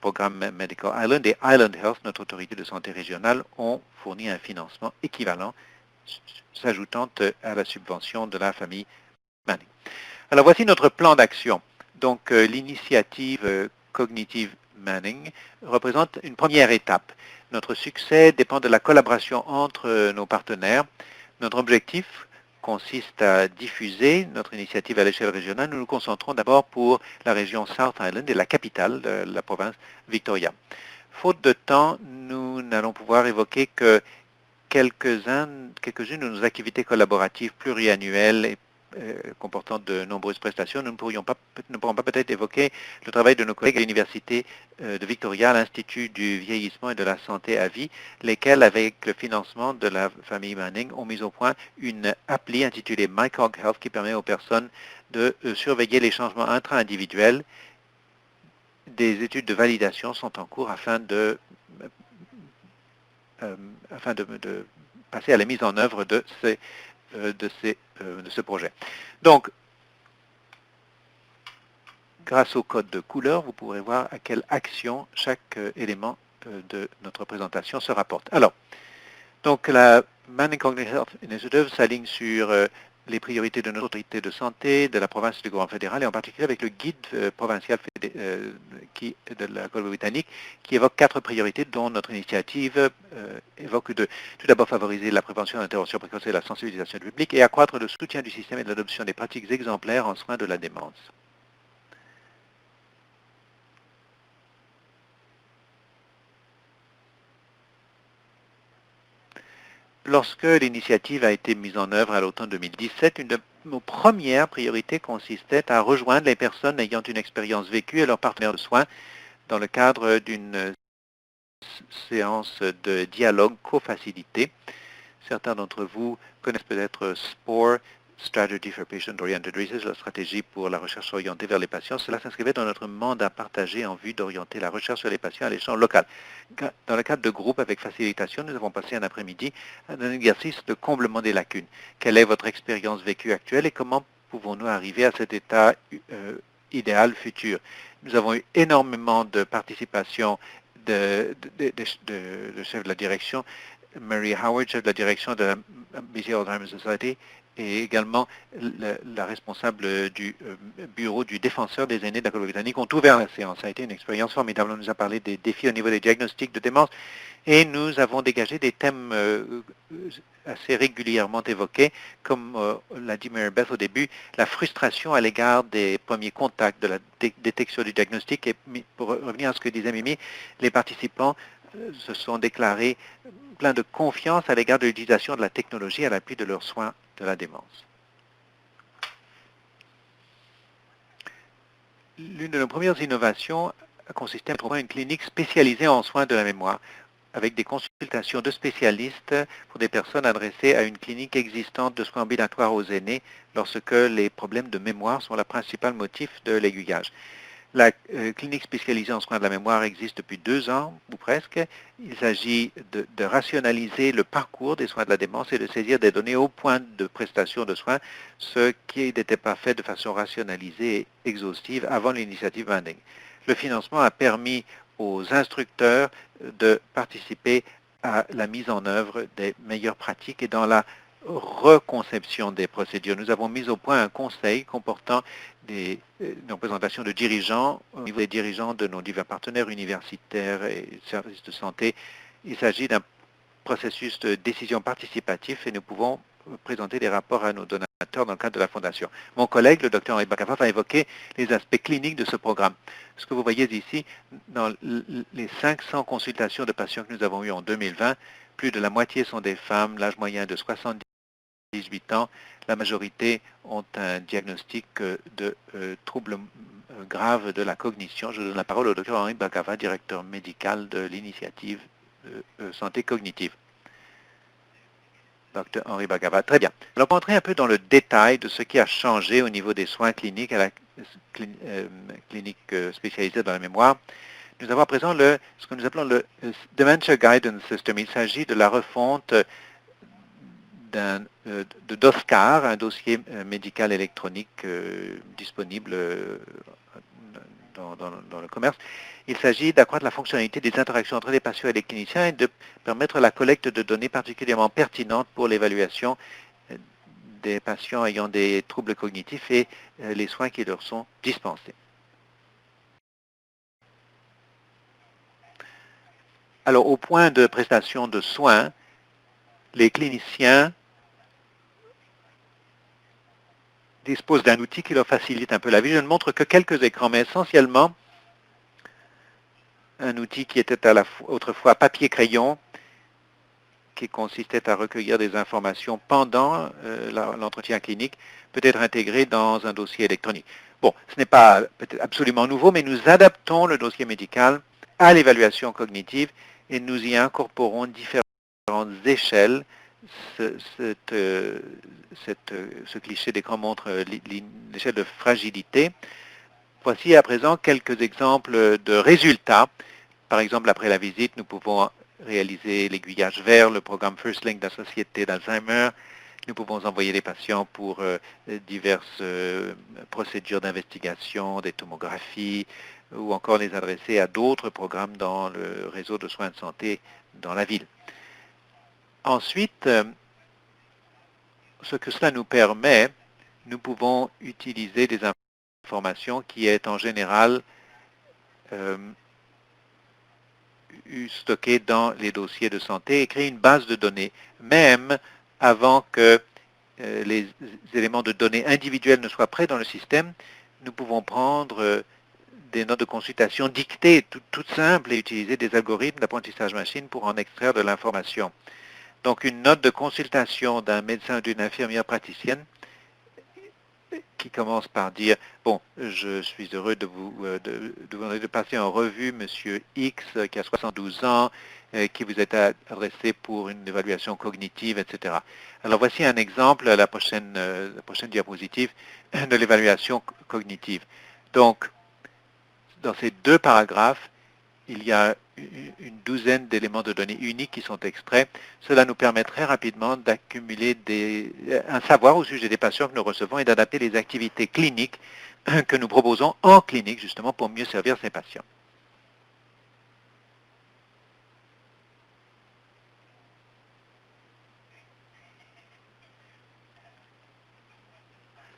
Programme Medical Island et Island Health, notre autorité de santé régionale, ont fourni un financement équivalent, s'ajoutant à la subvention de la famille Manning. Alors voici notre plan d'action. Donc l'initiative cognitive Manning représente une première étape. Notre succès dépend de la collaboration entre nos partenaires. Notre objectif consiste à diffuser notre initiative à l'échelle régionale. Nous nous concentrons d'abord pour la région South Island et la capitale de la province Victoria. Faute de temps, nous n'allons pouvoir évoquer que quelques-unes de nos activités collaboratives pluriannuelles et comportant de nombreuses prestations. Nous ne pourrons pas peut-être évoquer le travail de nos collègues à l'Université de Victoria, l'Institut du vieillissement et de la santé à vie, lesquels, avec le financement de la famille Manning, ont mis au point une appli intitulée MyCog Health qui permet aux personnes de surveiller les changements intra-individuels. Des études de validation sont en cours afin de passer à la mise en œuvre de ce projet. Donc, grâce au code de couleur, vous pourrez voir à quelle action chaque élément de notre présentation se rapporte. Alors, Donc, la Manning Cognitive Health Initiative s'aligne sur les priorités de notre autorité de santé, de la province et du gouvernement fédéral, et en particulier avec le guide provincial de la Colombie-Britannique, qui évoque 4 priorités, dont notre initiative évoque de tout d'abord favoriser la prévention, l'intervention précoce et la sensibilisation du public, et accroître le soutien du système et de l'adoption des pratiques exemplaires en soins de la démence. Lorsque l'initiative a été mise en œuvre à l'automne 2017, une de nos premières priorités consistait à rejoindre les personnes ayant une expérience vécue et leurs partenaires de soins dans le cadre d'une séance de dialogue co-facilité. Certains d'entre vous connaissent peut-être SPORE, Strategy for Patient-Oriented Research, la stratégie pour la recherche orientée vers les patients. Cela s'inscrivait dans notre mandat partagé en vue d'orienter la recherche sur les patients à l'échelon local. Dans le cadre de groupes avec facilitation, nous avons passé un après-midi à un exercice de comblement des lacunes. Quelle est votre expérience vécue actuelle et comment pouvons-nous arriver à cet état idéal futur? Nous avons eu énormément de participation de chefs de la direction, Mary Howard, chef de la direction de la BC Alzheimer's Society, et également la responsable du bureau du défenseur des aînés de la Colombie-Britannique ont ouvert la séance. Ça a été une expérience formidable. On nous a parlé des défis au niveau des diagnostics de démence et nous avons dégagé des thèmes assez régulièrement évoqués, comme l'a dit Mary Beth au début, la frustration à l'égard des premiers contacts, de la détection du diagnostic. Et pour revenir à ce que disait Mimi, les participants se sont déclarés pleins de confiance à l'égard de l'utilisation de la technologie à l'appui de leurs soins de la démence. L'une de nos premières innovations a consisté à trouver une clinique spécialisée en soins de la mémoire, avec des consultations de spécialistes pour des personnes adressées à une clinique existante de soins ambulatoires aux aînés lorsque les problèmes de mémoire sont le principal motif de l'aiguillage. La clinique spécialisée en soins de la mémoire existe depuis 2 ans, ou presque. Il s'agit de rationaliser le parcours des soins de la démence et de saisir des données au point de prestation de soins, ce qui n'était pas fait de façon rationalisée et exhaustive avant l'initiative Manning. Le financement a permis aux instructeurs de participer à la mise en œuvre des meilleures pratiques et dans la reconception des procédures. Nous avons mis au point un conseil comportant une représentation de dirigeants, au niveau des dirigeants de nos divers partenaires universitaires et services de santé. Il s'agit d'un processus de décision participatif et nous pouvons présenter des rapports à nos donateurs dans le cadre de la Fondation. Mon collègue, le Dr Henri Bakava, va évoquer les aspects cliniques de ce programme. Ce que vous voyez ici, dans les 500 consultations de patients que nous avons eues en 2020, plus de la moitié sont des femmes, l'âge moyen de 18 ans, la majorité ont un diagnostic de troubles graves de la cognition. Je donne la parole au Dr Henri Bakava, directeur médical de l'initiative santé cognitive. Dr Henri Bakava, très bien. Alors, pour entrer un peu dans le détail de ce qui a changé au niveau des soins cliniques à la clinique spécialisée dans la mémoire, nous avons à présent ce que nous appelons le Dementia Guidance System. Il s'agit de la refonte de DOSCAR, un dossier médical électronique disponible dans le commerce. Il s'agit d'accroître la fonctionnalité des interactions entre les patients et les cliniciens et de permettre la collecte de données particulièrement pertinentes pour l'évaluation des patients ayant des troubles cognitifs et les soins qui leur sont dispensés. Alors, au point de prestation de soins, les cliniciens disposent d'un outil qui leur facilite un peu la vie. Je ne montre que quelques écrans, mais essentiellement un outil qui était autrefois papier-crayon, qui consistait à recueillir des informations pendant l'entretien clinique, peut être intégré dans un dossier électronique. Bon, ce n'est pas peut-être absolument nouveau, mais nous adaptons le dossier médical à l'évaluation cognitive et nous y incorporons différentes échelles. Ce cliché d'écran montre l'échelle de fragilité. Voici à présent quelques exemples de résultats. Par exemple, après la visite, nous pouvons réaliser l'aiguillage vers le programme First Link de la Société d'Alzheimer. Nous pouvons envoyer les patients pour diverses procédures d'investigation, des tomographies, ou encore les adresser à d'autres programmes dans le réseau de soins de santé dans la ville. Ensuite, ce que cela nous permet, nous pouvons utiliser des informations qui est en général stockées dans les dossiers de santé et créer une base de données, même avant que les éléments de données individuels ne soient prêts dans le système. Nous pouvons prendre des notes de consultation dictées, toutes simples, et utiliser des algorithmes d'apprentissage machine pour en extraire de l'information. Donc, une note de consultation d'un médecin ou d'une infirmière praticienne qui commence par dire, bon, je suis heureux de vous passer en revue Monsieur X qui a 72 ans, qui vous est adressé pour une évaluation cognitive, etc. Alors voici un exemple, la prochaine diapositive, de l'évaluation cognitive. Donc, dans ces deux paragraphes, il y a une douzaine d'éléments de données uniques qui sont extraits. Cela nous permet très rapidement d'accumuler un savoir au sujet des patients que nous recevons et d'adapter les activités cliniques que nous proposons en clinique, justement, pour mieux servir ces patients.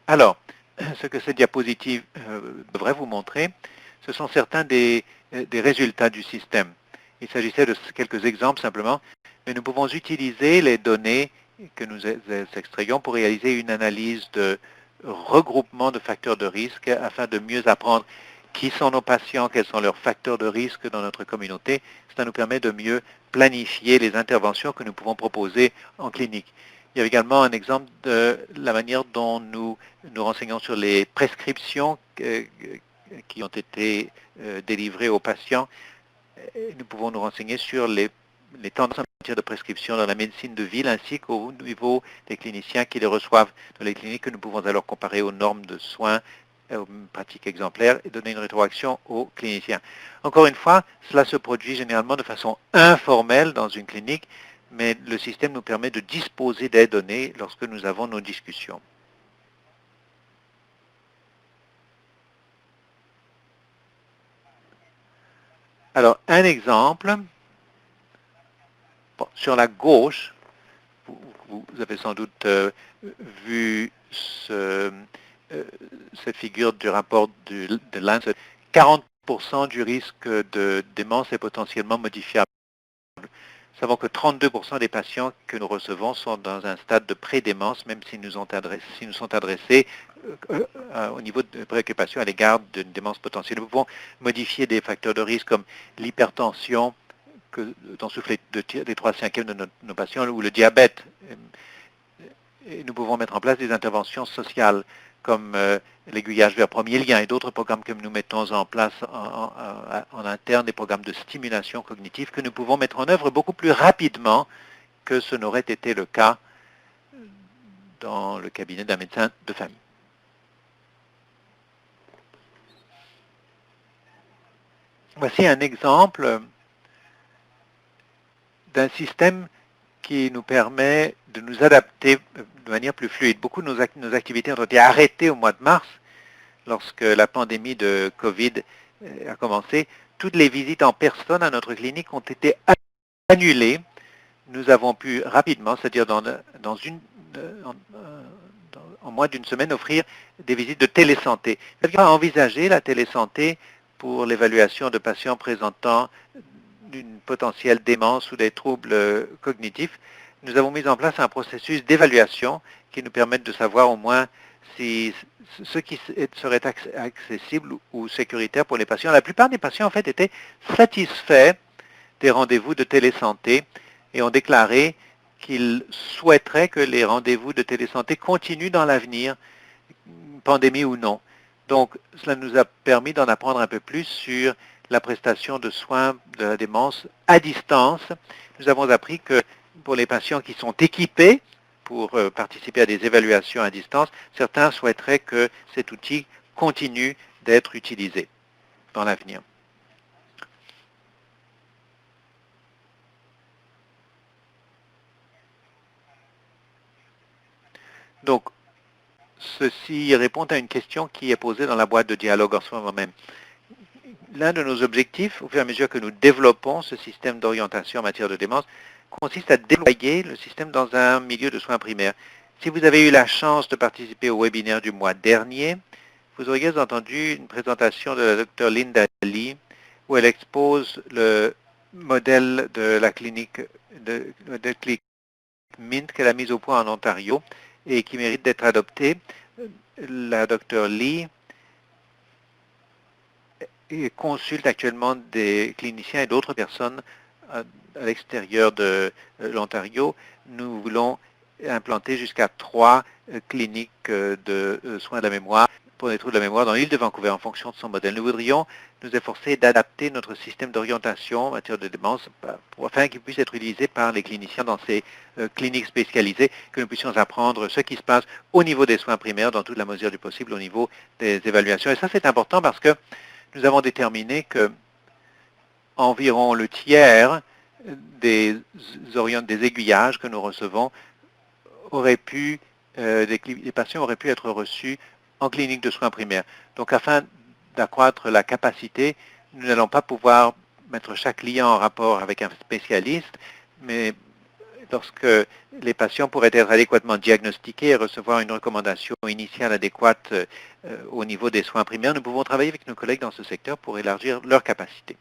Alors, ce que cette diapositive devrait vous montrer, ce sont certains des résultats du système. Il s'agissait de quelques exemples simplement, mais nous pouvons utiliser les données que nous extrayons pour réaliser une analyse de regroupement de facteurs de risque afin de mieux apprendre qui sont nos patients, quels sont leurs facteurs de risque dans notre communauté. Cela nous permet de mieux planifier les interventions que nous pouvons proposer en clinique. Il y a également un exemple de la manière dont nous nous renseignons sur les prescriptions qui ont été délivrées aux patients. Nous pouvons nous renseigner sur les tendances en matière de prescription dans la médecine de ville ainsi qu'au niveau des cliniciens qui les reçoivent dans les cliniques que nous pouvons alors comparer aux normes de soins, aux pratiques exemplaires et donner une rétroaction aux cliniciens. Encore une fois, cela se produit généralement de façon informelle dans une clinique, mais le système nous permet de disposer des données lorsque nous avons nos discussions. Alors, un exemple, bon, sur la gauche, vous avez sans doute vu cette figure du rapport de Lancet. 40% du risque de démence est potentiellement modifiable. Nous savons que 32% des patients que nous recevons sont dans un stade de pré-démence, même s'ils nous sont adressés au niveau de préoccupation à l'égard d'une démence potentielle. Nous pouvons modifier des facteurs de risque comme l'hypertension, dont souffrent les 3/5 de nos patients, ou le diabète. Et nous pouvons mettre en place des interventions sociales comme l'aiguillage vers premier lien et d'autres programmes que nous mettons en place en interne, des programmes de stimulation cognitive que nous pouvons mettre en œuvre beaucoup plus rapidement que ce n'aurait été le cas dans le cabinet d'un médecin de famille. Voici un exemple d'un système qui nous permet de nous adapter de manière plus fluide. Beaucoup de nos activités ont été arrêtées au mois de mars, lorsque la pandémie de Covid a commencé. Toutes les visites en personne à notre clinique ont été annulées. Nous avons pu rapidement, c'est-à-dire en moins d'une semaine, offrir des visites de télésanté. Nous avions envisagé la télésanté pour l'évaluation de patients présentant d'une potentielle démence ou des troubles cognitifs. Nous avons mis en place un processus d'évaluation qui nous permet de savoir au moins si ce qui serait accessible ou sécuritaire pour les patients. La plupart des patients, en fait, étaient satisfaits des rendez-vous de télésanté et ont déclaré qu'ils souhaiteraient que les rendez-vous de télésanté continuent dans l'avenir, pandémie ou non. Donc, cela nous a permis d'en apprendre un peu plus sur la prestation de soins de la démence à distance. Nous avons appris que pour les patients qui sont équipés pour participer à des évaluations à distance, certains souhaiteraient que cet outil continue d'être utilisé dans l'avenir. Donc, ceci répond à une question qui est posée dans la boîte de dialogue en ce moment même. l'un de nos objectifs, au fur et à mesure que nous développons ce système d'orientation en matière de démence, consiste à déployer le système dans un milieu de soins primaires. Si vous avez eu la chance de participer au webinaire du mois dernier, vous auriez entendu une présentation de la Dr Linda Lee où elle expose le modèle de la clinique de clinique MINT qu'elle a mise au point en Ontario et qui mérite d'être adopté. La Dr Lee consulte actuellement des cliniciens et d'autres personnes à l'extérieur de l'Ontario. Nous voulons implanter jusqu'à 3 cliniques de soins de la mémoire pour les troubles de la mémoire dans l'île de Vancouver en fonction de son modèle. Nous voudrions nous efforcer d'adapter notre système d'orientation en matière de démence afin qu'il puisse être utilisé par les cliniciens dans ces cliniques spécialisées, que nous puissions apprendre ce qui se passe au niveau des soins primaires dans toute la mesure du possible au niveau des évaluations. Et ça, c'est important parce que nous avons déterminé que environ le tiers des aiguillages que nous recevons les patients auraient pu être reçus en clinique de soins primaires. Donc, afin d'accroître la capacité, nous n'allons pas pouvoir mettre chaque client en rapport avec un spécialiste, mais lorsque les patients pourraient être adéquatement diagnostiqués et recevoir une recommandation initiale adéquate au niveau des soins primaires, nous pouvons travailler avec nos collègues dans ce secteur pour élargir leur capacité.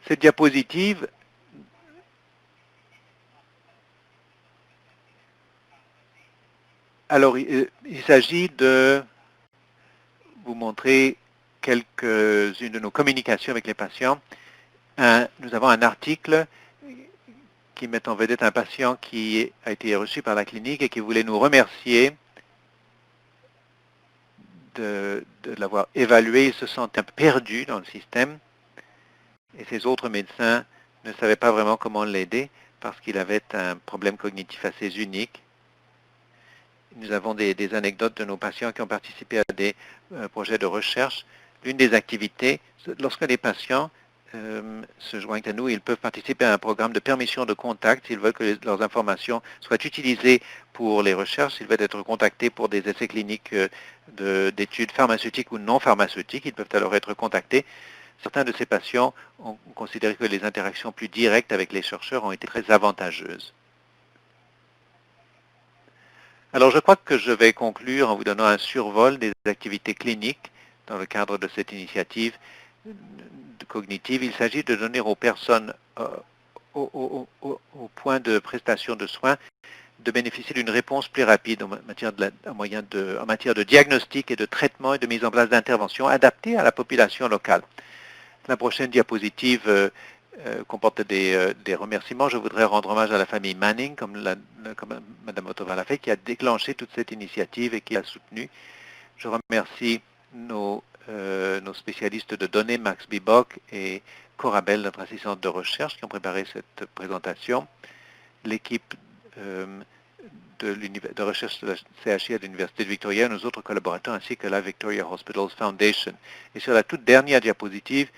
Cette diapositive alors, il s'agit de vous montrer quelques-unes de nos communications avec les patients. Nous avons un article qui met en vedette un patient qui a été reçu par la clinique et qui voulait nous remercier de l'avoir évalué. Il se sentait un peu perdu dans le système et ses autres médecins ne savaient pas vraiment comment l'aider parce qu'il avait un problème cognitif assez unique. Nous avons des anecdotes de nos patients qui ont participé à des projets de recherche. L'une des activités, lorsque les patients se joignent à nous, ils peuvent participer à un programme de permission de contact s'ils veulent que leurs informations soient utilisées pour les recherches, s'ils veulent être contactés pour des essais cliniques d'études pharmaceutiques ou non pharmaceutiques, ils peuvent alors être contactés. Certains de ces patients ont considéré que les interactions plus directes avec les chercheurs ont été très avantageuses. Alors, je crois que je vais conclure en vous donnant un survol des activités cliniques dans le cadre de cette initiative cognitive. Il s'agit de donner aux personnes au point de prestation de soins de bénéficier d'une réponse plus rapide en matière de diagnostic et de traitement et de mise en place d'interventions adaptées à la population locale. La prochaine diapositive comporte des remerciements. Je voudrais rendre hommage à la famille Manning, comme Mme Otova l'a fait, qui a déclenché toute cette initiative et qui a soutenu. Je remercie nos spécialistes de données, Max Bibock et Cora Bell, notre assistante de recherche, qui ont préparé cette présentation. L'équipe de recherche de la CHI à l'Université de Victoria, nos autres collaborateurs, ainsi que la Victoria Hospitals Foundation. Et sur la toute dernière diapositive,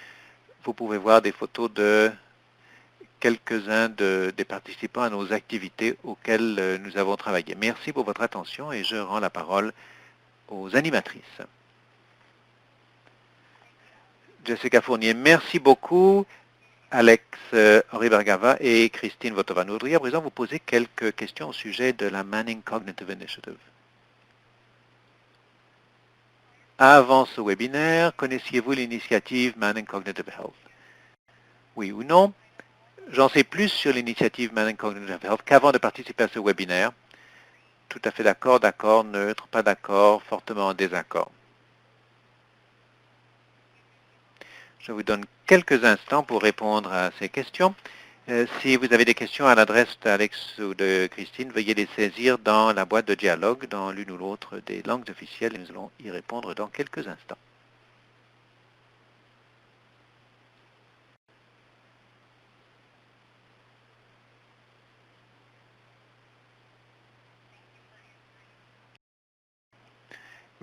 vous pouvez voir des photos de quelques-uns des participants à nos activités auxquelles nous avons travaillé. Merci pour votre attention et je rends la parole aux animatrices. Jessica Fournier, merci beaucoup. Alex Henri-Bergava et Christine Votova. Nous voudrions à présent vous poser quelques questions au sujet de la Manning Cognitive Initiative. Avant ce webinaire, connaissiez-vous l'initiative Manning Cognitive Health? Oui ou non? J'en sais plus sur l'initiative Manning Cognitive Health qu'avant de participer à ce webinaire. Tout à fait d'accord, d'accord, neutre, pas d'accord, fortement en désaccord. Je vous donne quelques instants pour répondre à ces questions. Si vous avez des questions à l'adresse d'Alex ou de Christine, veuillez les saisir dans la boîte de dialogue dans l'une ou l'autre des langues officielles et nous allons y répondre dans quelques instants.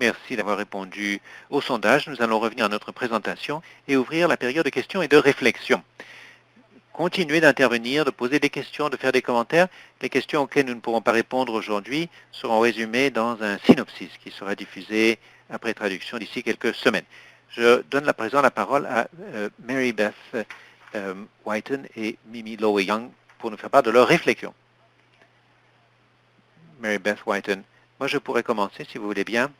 Merci d'avoir répondu au sondage. Nous allons revenir à notre présentation et ouvrir la période de questions et de réflexion. Continuez d'intervenir, de poser des questions, de faire des commentaires. Les questions auxquelles nous ne pourrons pas répondre aujourd'hui seront résumées dans un synopsis qui sera diffusé après traduction d'ici quelques semaines. Je donne à présent la parole à Mary Beth Whiten et Mimi Lowe-Young pour nous faire part de leurs réflexions. Mary Beth Whiten, moi je pourrais commencer si vous voulez bien.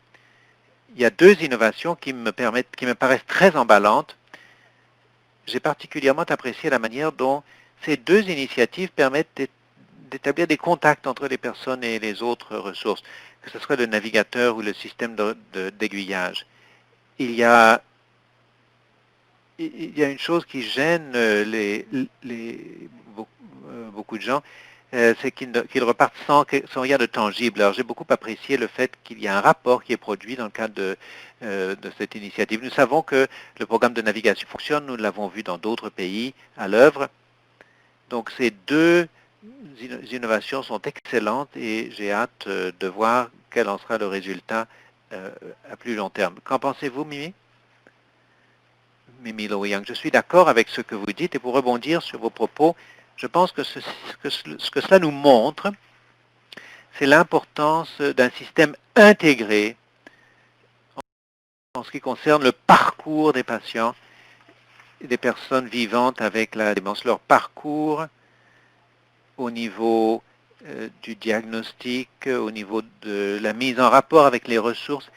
Il y a deux innovations qui me paraissent très emballantes. J'ai particulièrement apprécié la manière dont ces deux initiatives permettent d'établir des contacts entre les personnes et les autres ressources, que ce soit le navigateur ou le système d'aiguillage. Il y a une chose qui gêne beaucoup de gens, c'est qu'ils repartent sans rien de tangible. Alors j'ai beaucoup apprécié le fait qu'il y a un rapport qui est produit dans le cadre de cette initiative. Nous savons que le programme de navigation fonctionne, nous l'avons vu dans d'autres pays à l'œuvre. Donc ces deux innovations sont excellentes et j'ai hâte de voir quel en sera le résultat à plus long terme. Qu'en pensez-vous, Mimi? Mimi Lowe-Young, je suis d'accord avec ce que vous dites et pour rebondir sur vos propos, je pense que ce que cela nous montre, c'est l'importance d'un système intégré en ce qui concerne le parcours des patients, des personnes vivantes avec la démence, leur parcours au niveau du diagnostic, au niveau de la mise en rapport avec les ressources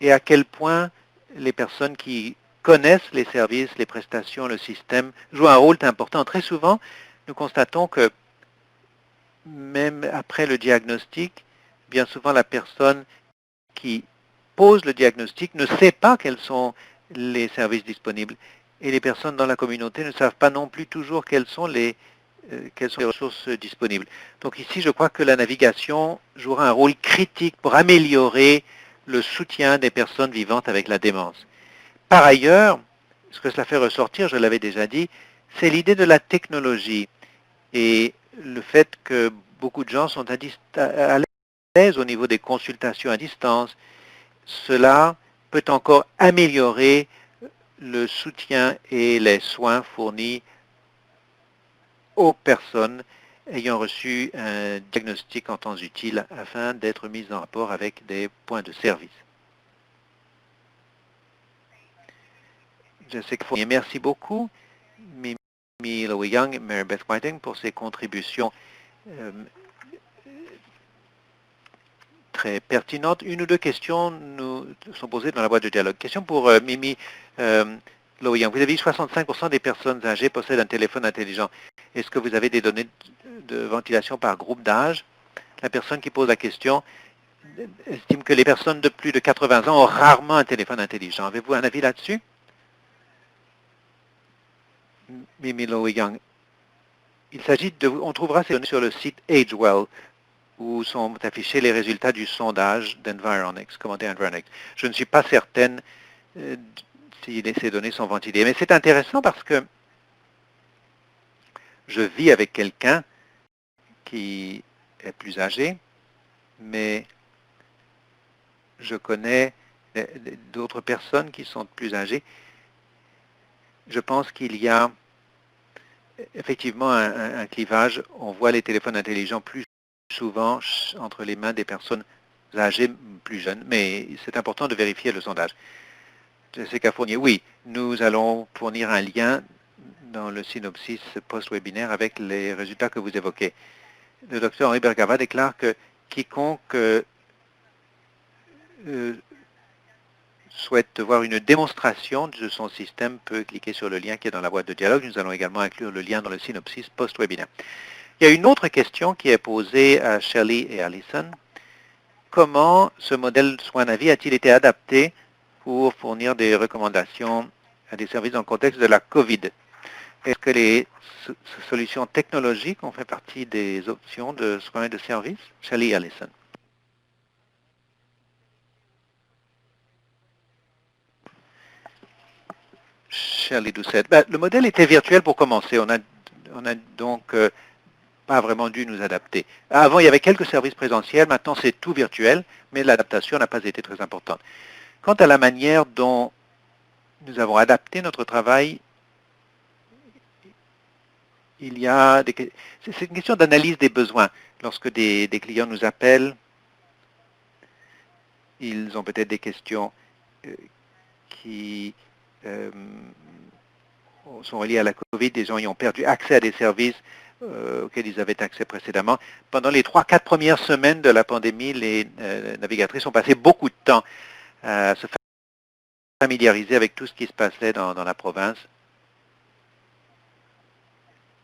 et à quel point les personnes qui connaissent les services, les prestations, le système, jouent un rôle important. Très souvent, nous constatons que même après le diagnostic, bien souvent la personne qui pose le diagnostic ne sait pas quels sont les services disponibles. Et les personnes dans la communauté ne savent pas non plus toujours quelles sont les ressources disponibles. Donc ici, je crois que la navigation jouera un rôle critique pour améliorer le soutien des personnes vivantes avec la démence. Par ailleurs, ce que cela fait ressortir, je l'avais déjà dit, c'est l'idée de la technologie et le fait que beaucoup de gens sont à l'aise au niveau des consultations à distance. Cela peut encore améliorer le soutien et les soins fournis aux personnes ayant reçu un diagnostic en temps utile afin d'être mises en rapport avec des points de service. Jessica Fournier, merci beaucoup. Mimi Lowe-Young et Mary Beth Whiting pour ces contributions très pertinentes. Une ou deux questions nous sont posées dans la boîte de dialogue. Question pour Mimi Lowe-Young. Vous avez dit 65% des personnes âgées possèdent un téléphone intelligent. Est-ce que vous avez des données de ventilation par groupe d'âge? La personne qui pose la question estime que les personnes de plus de 80 ans ont rarement un téléphone intelligent. Avez-vous un avis là-dessus? Mimi Lowe-Young. Il s'agit on trouvera ces données sur le site AgeWell, où sont affichés les résultats du sondage d'Environics, commandé Environics. Je ne suis pas certaine si ces données sont ventilées, mais c'est intéressant parce que je vis avec quelqu'un qui est plus âgé, mais je connais d'autres personnes qui sont plus âgées. Je pense qu'il y a effectivement un clivage. On voit les téléphones intelligents plus souvent entre les mains des personnes âgées plus jeunes, mais c'est important de vérifier le sondage. Jessica Fournier, oui, nous allons fournir un lien dans le synopsis post-webinaire avec les résultats que vous évoquez. Le docteur Henri Bergava déclare que quiconque souhaite voir une démonstration de son système peut cliquer sur le lien qui est dans la boîte de dialogue. Nous allons également inclure le lien dans le synopsis post-webinaire. Il y a une autre question qui est posée à Shelley et Alison. Comment ce modèle SoinNavi a-t-il été adapté pour fournir des recommandations à des services dans le contexte de la COVID? Est-ce que les solutions technologiques ont fait partie des options de soins et de services? Shelley et Alison. Shelley Doucette. Le modèle était virtuel pour commencer. On a donc pas vraiment dû nous adapter. Avant, il y avait quelques services présentiels. Maintenant, c'est tout virtuel, mais l'adaptation n'a pas été très importante. Quant à la manière dont nous avons adapté notre travail, c'est une question d'analyse des besoins. Lorsque des clients nous appellent, ils ont peut-être des questions qui sont reliées à la COVID. Des gens y ont perdu accès à des services auxquels ils avaient accès précédemment. Pendant les 3-4 premières semaines de la pandémie, les navigatrices ont passé beaucoup de temps à se familiariser avec tout ce qui se passait dans la province.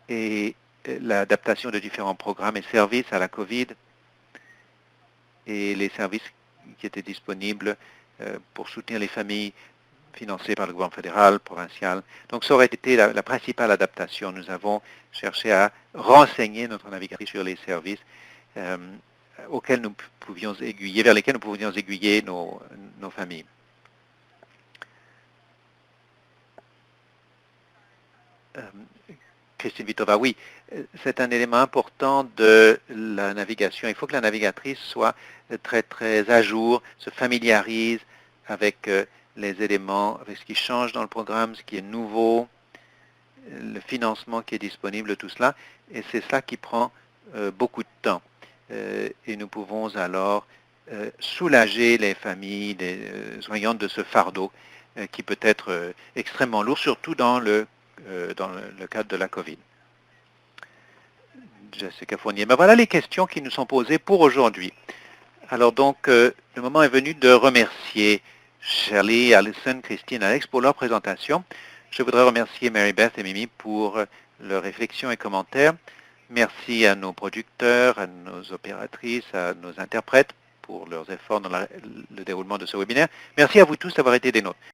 Et l'adaptation de différents programmes et services à la COVID et les services qui étaient disponibles pour soutenir les familles financées par le gouvernement fédéral, provincial. Donc ça aurait été la principale adaptation. Nous avons cherché à renseigner notre navigatrice sur les services auxquels nous pouvions aiguiller, vers lesquels nous pouvions aiguiller nos familles. Christine Vitova, oui, c'est un élément important de la navigation. Il faut que la navigatrice soit très, très à jour, se familiarise avec les éléments, avec ce qui change dans le programme, ce qui est nouveau, le financement qui est disponible, tout cela. Et c'est ça qui prend beaucoup de temps. Et nous pouvons alors soulager les familles, les soignantes de ce fardeau qui peut être extrêmement lourd, surtout dans le cadre de la COVID. Jessica Fournier. Ben voilà les questions qui nous sont posées pour aujourd'hui. Alors donc, le moment est venu de remercier Shirley, Alison, Christine, Alex pour leur présentation. Je voudrais remercier Mary Beth et Mimi pour leurs réflexions et commentaires. Merci à nos producteurs, à nos opératrices, à nos interprètes pour leurs efforts dans le déroulement de ce webinaire. Merci à vous tous d'avoir été des nôtres.